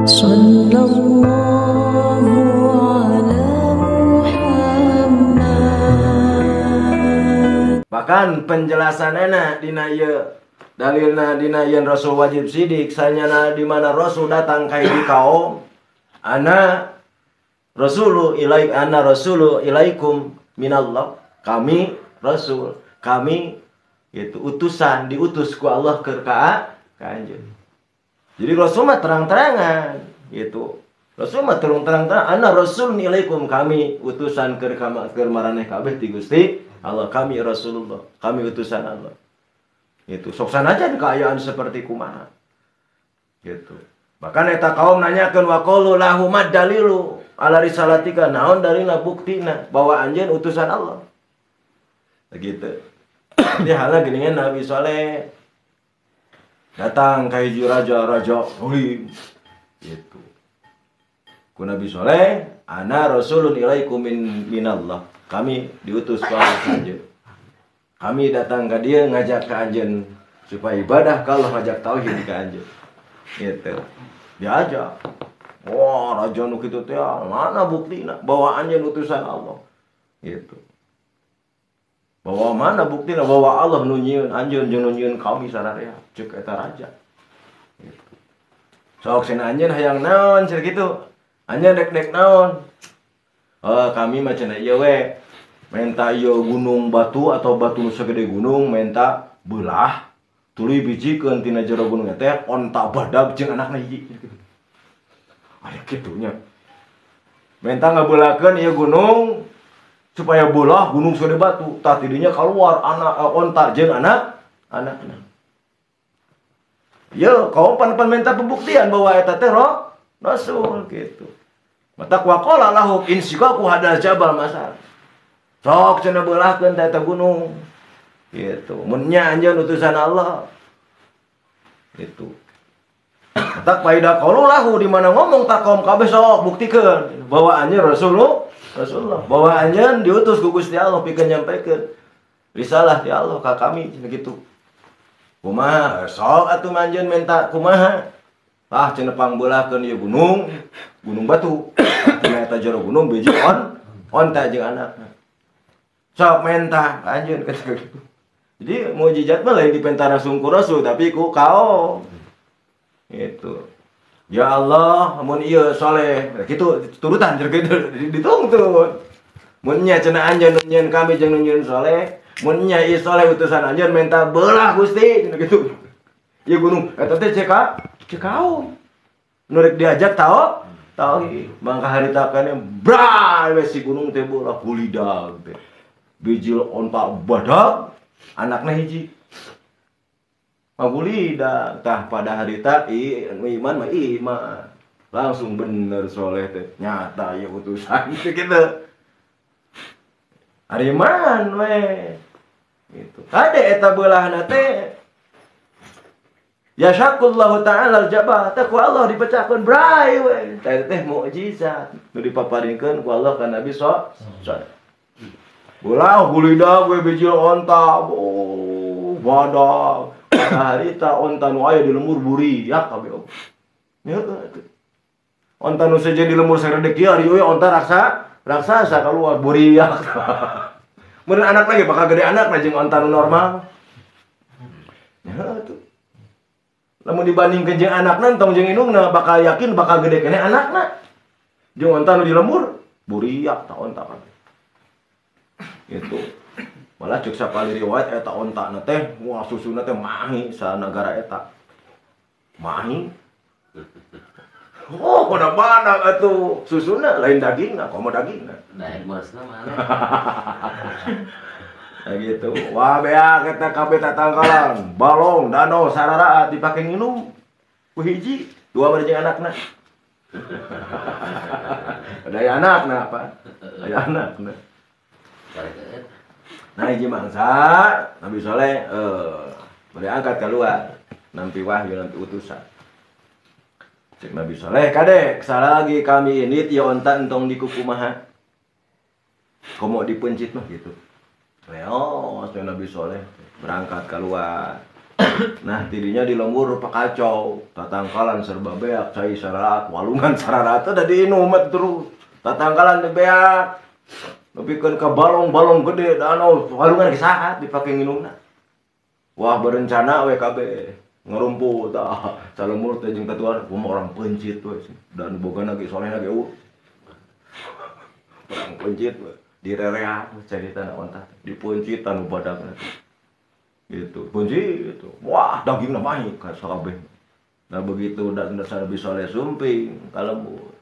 Sallallahu ala Muhammad. Bahkan penjelasanana dina ieu dalilna dina yen Rasul wajib sidik sanyana di mana Rasul datang ka hiji kaum ana rasulu ilaikum minallah, kami rasul, kami itu utusan, diutus ku Allah ke anjeun. Jadi Rasul mah terang-terangan gitu. Rasul mah terang-terangan, ana rasul ilaikum, kami utusan ke maraneh kabeh ti Gusti Allah, kami Rasulullah, kami utusan Allah. Itu sok sanajan keayaan seperti kumaha. Gitu. Bahkan eta kaum nanyakeun wa qalu lahu mad dalilu ala risalatika, naon dalilna buktina bahwa anjeun utusan Allah. Begitu. Jadi halnya geuningan Nabi Saleh datang ka hiji raja zalim. Gitu. Ku Nabi Saleh, ana rasulun ilaikum minallah. Kami diutus ku Allah anjeun. Kami datang ke dia ngajak ke anjeun supaya ibadah ka Allah, ngajak tauhid ka anjeun. Gitu. Diajak. Wah, raja nu kitu teh mana buktina bahwa anjeun utusan Allah. Gitu. Bahwa mana buktina bahwa Allah nu nyieun anjeun jeung nu nyieun kami sararea, ceuk eta raja. Gitu. Sok cenah anjeun hayang naon cenah kitu. Anjeun dek-dek naon? Oh, kami mah cenah ieu we. Menta ieu gunung batu atau batu nu sagede gunung menta beulah, tuluy bijikeun tina jero gunung teh onta badag jeung anakna hiji. Aya kitu nya. Menta ngabeulakeun ieu gunung supaya bolah gunung sagede batu, tah tidinya keluar anak onta jeung anakna. Ya, kaum pan minta pembuktian bahwa eta teh rasul gitu. Mata waqala lahu insiqaku hadal jabal masal. Sok cenah beulahkeun eta gunung. Gitu. Mun nya anjeun utusan Allah. Gitu. Mata faida qalu lahu di mana ngomong ta kaum kabeh sok buktikeun bahwa anjeun Rasulullah, bahwa anjeun diutus ku Gusti Allah pikeun nyampikeun risalah ti Allah ka kami cenah kitu. Kumaha? Sok atuh manjeun minta kumaha? Ah cenah pangbeulahkeun ieu gunung batu. Tina eta jero gunung biji onta jeung anakna. Sok minta anjeun kitu. Jadi mukjizat mah lain dipentara sungkur rasul tapi ku kaum. Itu. Ya Allah, mun ieu soleh, kitu turutan jeung kitu ditungtun. Mun nya cenah anjeun nyieun kami jeung nyieun soleh, mun nya ieu soleh utusan anjeun minta beulah Gusti cenah kitu. Ieu gunung eta teh cek kaum. Nu rek diajak tauhid. Mangka harita kana bray we si gunung teh beulah bulidag teh. Bijil onta badag, anakna hiji. Mabulida tah pada harita iman mah iman. Langsung bener soleh teh. Nyata ya utusan kitu. Ariman we. Gitu. Kade eta beulahna teh. Ya syakullahu ta'ala al-jabal, teh ku Allah dipecahkeun bray we. Teh mukjizat nu dipaparingkeun ku Allah ka Nabi sallallahu. Ulah bulidag we bijil onta, badag. Harita onta nu aya di lembur buriak kabeh. Ya onta nu saja di lembur saredek ieu ari we onta raksasa keluar buriak. Mun anak lagi bakal gede anakna jeung onta nu normal. Ya tuh. Lamun dibandingkeun jeung anakna entong jeung indungna bakal yakin bakal gede keneh anakna. Jeung onta nu di lembur buriak tah onta kabeh. Gitu. Malah cek sapali riwayat eta ontana teh wah susuna teh mahi sa negara eta. Mahi. Oh, pada badak atuh susuna lain dagingna, komo dagingna. Lain bosna mana? Nah gitu. Wah beak eta kabeh tatangkalan, balong, danau, sarara dipake nginum. Ku hiji, dua bari jeung anakna. Ada anakna apa? Aya anakna. Nah hiji mangsa Nabi Saleh bari angkat keluar nampi wahyu nampi utusan. Cek Nabi Saleh kade salah lagi kami ini tieu onta entong di kumaha. Komo dipencit mah gitu. Oh, Nabi Saleh berangkat keluar. Nah tidinya di lembur pakacau, tatangkalan serba beak, cai sararat, walungan sararat ada di inumet terus. Tatangkalan di beak, nepikeun ka balong-balong gede danau, walungan geus dipake nginumna. Wah berencana we kabeh ngerumput tah salumur teh jeung tatuan kumaha orang pencit we dan bogana ge soleh ge orang pencit we direrean carita na onta dipuncitan badagna gitu punci gitu wah dagingna mahik ka sakabeh nah begitu dan dasar bisa soleh sumping kalembut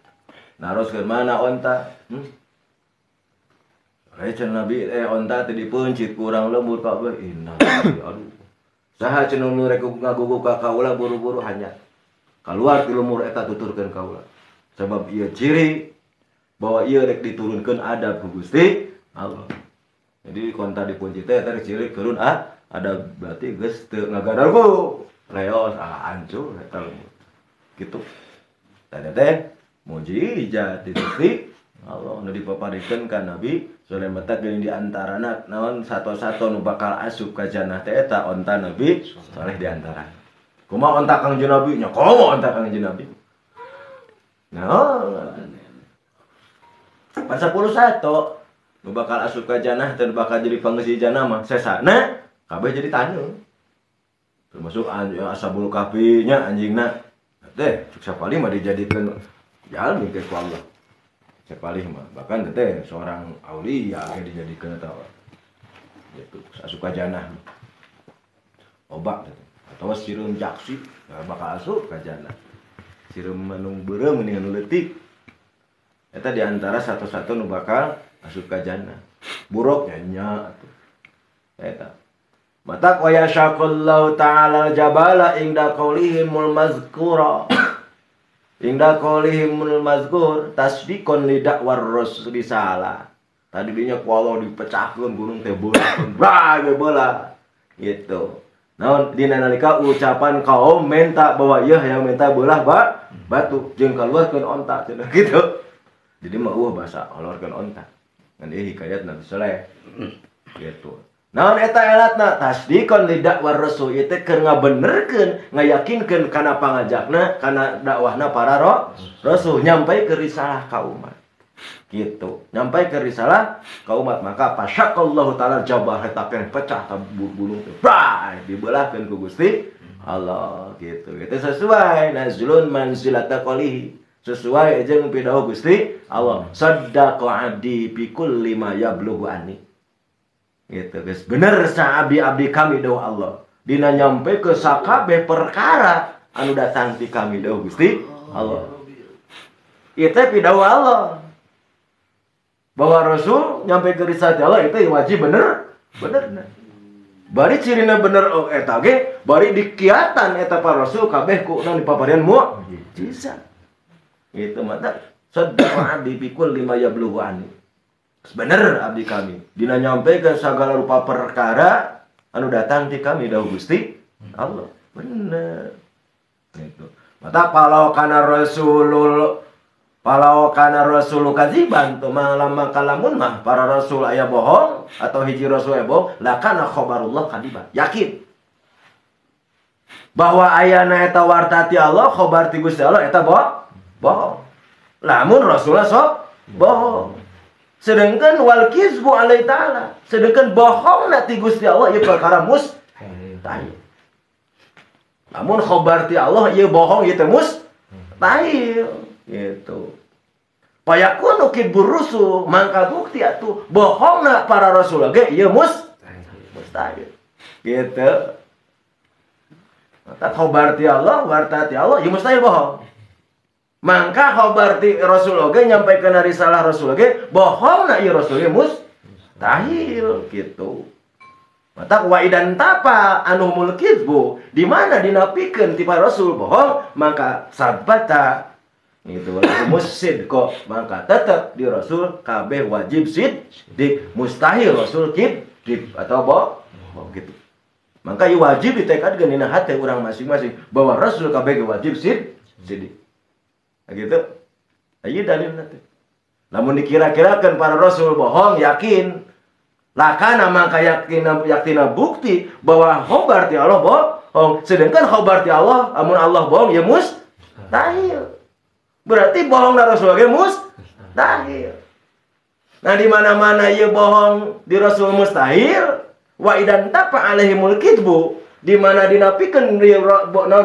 naroskeun mana onta Cenah Nabi onta teh dipencit ku urang lembur kabeh inna aduh saha cenah nu rek ngaguguk ka kaula buru-buru hanya kaluar ti lembur eta tuturkeun kaula sebab ieu ciri bahwa ieu rek diturunkeun adab ku Gusti Allah jadi konta dipunci teh eta ciri keun ada berarti geus teu ngagadalku leos hancur eta lembur kitu tadi teh mujizat ti Gusti Allah nu dipaparikeun ka Nabi Sulaiman teh geuning di antarana naon sato-sato nu bakal asup ka jannah teh eta onta Nabi saleh di antara. Kumaha onta Kangjeng Nabi nya? Komo onta Kangjeng Nabi? Nah, pas 10 sato nu bakal asup ka jannah teh bakal jadi panggesi jannah mah sesana kabeh jadi taneuh. Termasuk ashabul kahfi nya anjingna. Teh cuk sapali mah dijadikeun jalmi ke Allah. Sepalih mah bahkan teh seorang aulia yang dijadikan eta gitu asup jannah obat atau sireum jaksi bakal asup ka jannah sireum manung beureum ningali anu leutik eta di antara satu-satu nu bakal asup ka jannah buruk nya atuh eta mata wa yashaqallahu ta'ala jabala inda qaulihimul mazkura Inda qaulihimul mazkur tasdiqon li dakwar rasul risalah. Tadi dinya ku Allah dipecahkeun gunung teh beula gitu. Naon dina nalika ucapan kaum minta bahwa ieu hayang minta beulah batu jeung kaluarkeun onta cenah gitu. Jadi mah bahasa kaluarkeun onta. Ngan ieu hikayat Nabi Saleh. Gitu. Naon eta elatna tasdiqon li dakwar rasul ieu teh keur ngabenerkeun ngayakinkeun kana pangajakna kana dakwahna para rasul nyampai ke risalah ka umat gitu nyampai ke risalah ka umat maka pasyaqallahu taala jabah eta pecah ta gunung teh brai dibeulahkeun ku Gusti Allah gitu itu sesuai nazlun manzilata qalihi sesuai jeung pidawuh Gusti Allah saddaqa abdi bi kulli ma yablughu anni gitu guys bener sa abdi kami dawuh Allah dina nyampe ke sakabeh perkara anu datang ti kami dawuh Gusti Allah itu pidawuh Allah bahwa Rasul nyampe ke risalah Allah itu wajib bener bari cirina bener eta ge bari dikiatan eta para Rasul kabeh ku nang dipaparian mukjizat itu mata saddaqa abdi bi kulli ma yablughu anni bener abdi kami dina nyampekeun sagala rupa perkara anu datang ti kami dawuh Gusti Allah bener gitu mata palau kana rasul kadziban tu lama kalamun mah para rasul aya bohong atau hiji rasul aya bohong la kana khabarullah kadiban yakin bahwa ayana eta warta ti Allah khabar ti Gusti Allah eta bohong lamun rasulullah sok bohong sedangkan wal kizbu alaihi ta'ala sedangkan bohong nanti Gusti Allah ieu perkara mustahil lamun khabar ti Allah ieu bohong ieu teh mustahil gitu payakun ukibur rusul mangka bukti atuh bohongna para rasul ge ieu mustahil gitu mata khabar ti Allah warta ti Allah ieu mustahil bohong mangka khabar ti Rasul oge nyampaikeun risalah Rasul oge bohongna ieu Rasul ge mustahil gitu. Mata wa idan tapa anu mul kizbu di mana dinapikeun ti para Rasul bohong maka sabata gitu musid kok maka tetep di Rasul kabeh wajib siddiq mustahil Rasul kidib atau bohong gitu. Maka ieu wajib ditekadkeun dina hate urang masing-masing bahwa Rasul kabeh wajib siddiq. Gitu. Ayo dalil nanti. Namun dikira-kirakan para rasul bohong, yakin. Lakana mangka yaktina bukti bahwa khabar ti Allah bohong. Sedangkan khabar ti Allah, amun Allah bohong ya mustahil. Berarti bohong na Rasul ge mustahil. Nah di mana-mana ieu bohong di Rasul mustahil, wa idan tafa alaihimul kidbu, di mana dinapikeun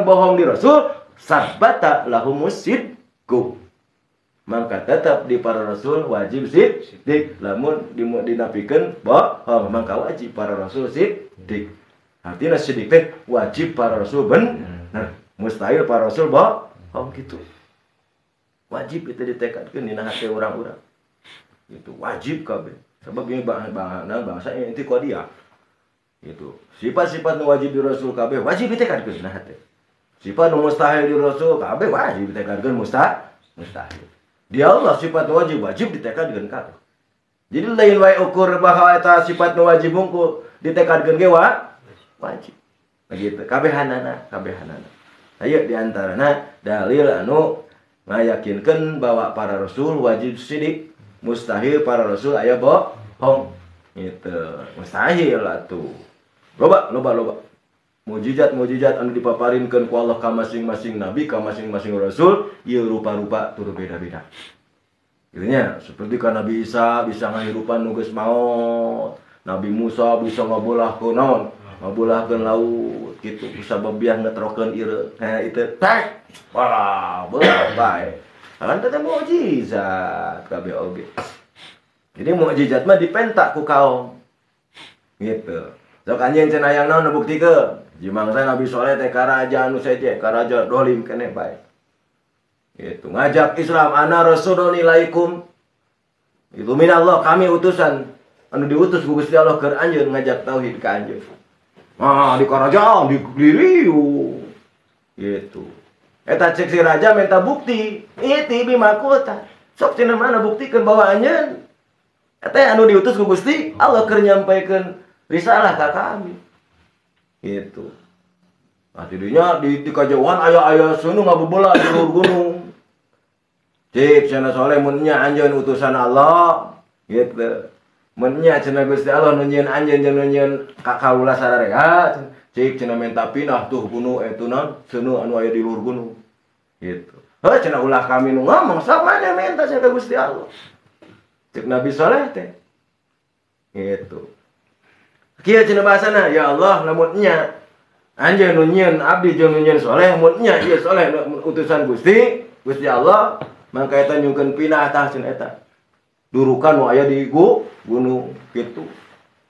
bohong di Rasul, sabata lahumus sidqu. Maka tetap di para Rasul wajib siddiq. Lamun dinapikeun bohong, maka wajib para Rasul siddiq. Artinya siddiq teh wajib para Rasul bener. Mustahil para Rasul bohong gitu. Wajib itu ditekadkeun dina hati orang-orang. Itu wajib kabeh. Sebab ini bahasa inti qadiyah. Itu sifat-sifat nu wajib di Rasul kabeh wajib ditekadkeun dina hati. Sifat nu mustahil di Rasul kabeh wajib ditekadkeun mustahil. Di Allah sifat nu wajib ditekadkeun kabeh. Jadi lain wae ukur bahwa eta sifat nu wajib mungku ditekadkeun ge wajib. Begitu kabehanana. Ayo di antarana dalil anu ngayakinkeun bahwa para Rasul wajib sidik. Mustahil para Rasul aya bohong. Itu mustahil atuh. Loba. Mujizat anu dipaparinkeun ku Allah ka masing-masing nabi, ka masing-masing rasul, ieu rupa-rupa tur beda-beda. Intinya seperti ka Nabi Isa bisa ngahirupan nu geus maot. Nabi Musa bisa ngabulahkeun naon? Ngabulahkeun laut kitu bisa bebiah ngetrokeun ireu. Itu tak. Wah, beuleuh bae. Kan teh mukjizat kabeh oge. Jadi mukjizat mah dipentak ku kaum. Gitu. Sok anjeun cenah hayang naon nubuktikeun? Jimangsa Nabi Soleh teh ka raja anu seje, ka raja dolim keneh bae. Gitu. Ngajak Islam, ana rasulun ilaikum. Itu minallah, kami utusan anu diutus ku Gusti Allah keur anjeun ngajak tauhid ka anjeun. Di karajaan digliriu. Gitu. Eta cek si raja minta bukti. Iti bimakuta. Sok cenah mana buktikeun bahwa anjeun eta anu diutus ku Gusti Allah keur nyampaikeun risalah ka kami. Gitu. Nah, tidinya di kajauhan aya sunu ngabobola di luhur gunung. Cik cenah soleh mun nya anjeun utusan Allah. Gitu. Mun nya cenah Gusti Allah nu nyieun anjeun jeung nu nyieun ka kaula sararea. Cik cenah minta pindah tuh gunung etunan sunu anu aya di luhur gunung. Gitu. Heuh cenah ulah kami nu ngomong sok mana minta cenah Gusti Allah. Cek Nabi Saleh teh. Gitu. Kieu cenah bahasana, ya Allah lamun nya anjeun nu nyieun abdi jeung nu nyieun saleh mun nya ieu saleh utusan Gusti Allah, maka eta nyungkeun pindah tah cenah eta. Durukan nu aya di gunung gitu.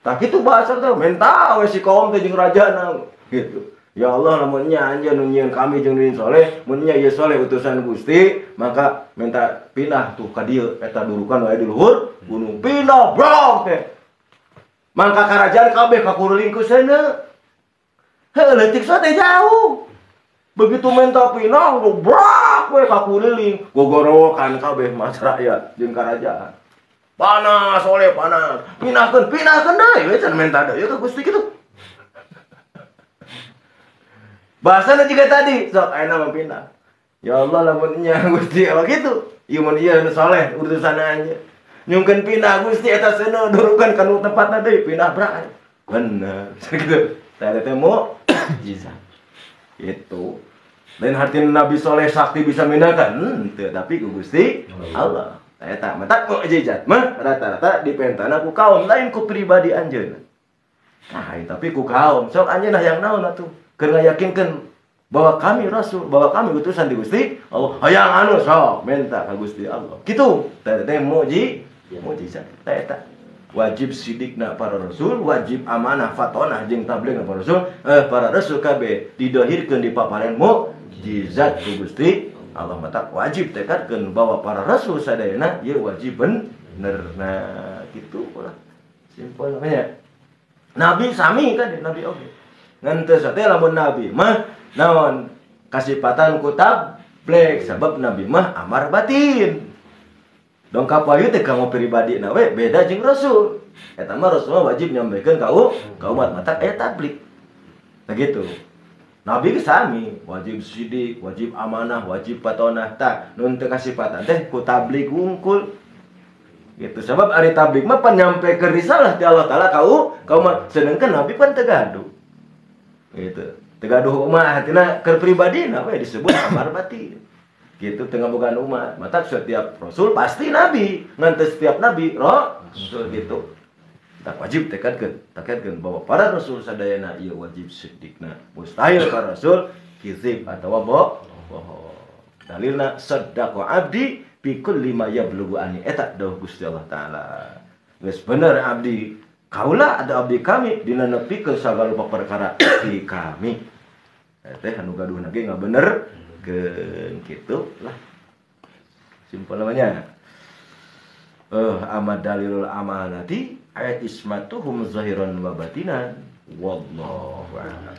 Tah kitu bahasa teh menta we si kaum teh jeung rajana gitu. Ya Allah lamun nya anjeun nu nyieun kami jeung nu saleh, mun nya ieu saleh utusan Gusti, maka minta pindah tuh ka dieu eta durukan nu aya di luhur gunung. Pindah brok teh. Mangka karajaan kabeh kakuruling ku seuneu. Heuh leutik teh jauh. Begitu minta pindah brak we kakuruling, gogorowokan kabeh masyarakat jeung karajaan. Panas oleh panas. Pinahkeun deui we can minta deui ka Gusti kitu. Bahasana juga tadi, sok ayeuna mah pindah. Ya Allah lamun nya Gusti Allah kitu. Ieu mun ieu nu saleh utusan anjeun. Nyungkeun pindah Gusti eta seuneu durukan kanu tempatna deui pindah brak. Bener. Gitu. Tah teh mukjizat. Itu. Dan hati Nabi Soleh sakti bisa mindahkan, tapi ku Gusti Allah. Eta mata mukjizat mah rata-rata dipentana ku kaum lain ku pribadi anjeun. Nah, tapi ku kaum sok anjeun hayang naon atuh? Keur ngayakinkeun bahwa kami rasul, bahwa kami utusan di Gusti Allah. Hayang anu sok menta ka Gusti Allah. Kitu. Teh mukjizat. Eta wajib sidikna para rasul, wajib amanah fatonah jeung tabligna para rasul. Para rasul kabeh didohirkeun di paparan mukjizat ku Gusti Allah mata wajib tekadkeun bahwa para rasul sadayana ieu wajib bener. Nah, kitu ulah. Simpel namanya. Nabi sami kan Nabi oge. Ngan teu teh lamun nabi mah naon kasipatan ku tabligh sabab nabi mah amar batin. Dongkap wayu teh kamu pribadina we beda jeung rasul. Eta mah rasul mah wajib nyampaikeun ka umat mata aya tabligh. Nah gitu. Nabi ge sami, wajib sidik, wajib amanah, wajib patonah. Tah nun teu kasipatan teh ku tabligh wungkul. Gitu. Sebab ari tabligh mah penyampaikeun risalah ti Allah taala ka umat. Sedengkeun nabi pan teu gaduh. Gitu. tegaduh umat hatina keur pribadina we disebut amar batin. Gitu tengah bukan umat. Mata setiap rasul pasti nabi, ngantes setiap nabi rasul gitu. Tak wajib tekadkeun bahwa para rasul sadayana ieu wajib siddiqna. Mustahil para rasul kizib atawa bohong. Dalilna saddaqa abdi bi kulli ma yablughu ani eta dawuh Gusti Allah taala. Geus bener abdi kaula ada abdi kami dina nepikeun sagala perkara di kami. Teh anu gaduh ge ngabenerkeun kitu lah. Simpel namanya. Amad dalilul amanati ayat ismatuhum zahiran wa batinan wallahu a'lam.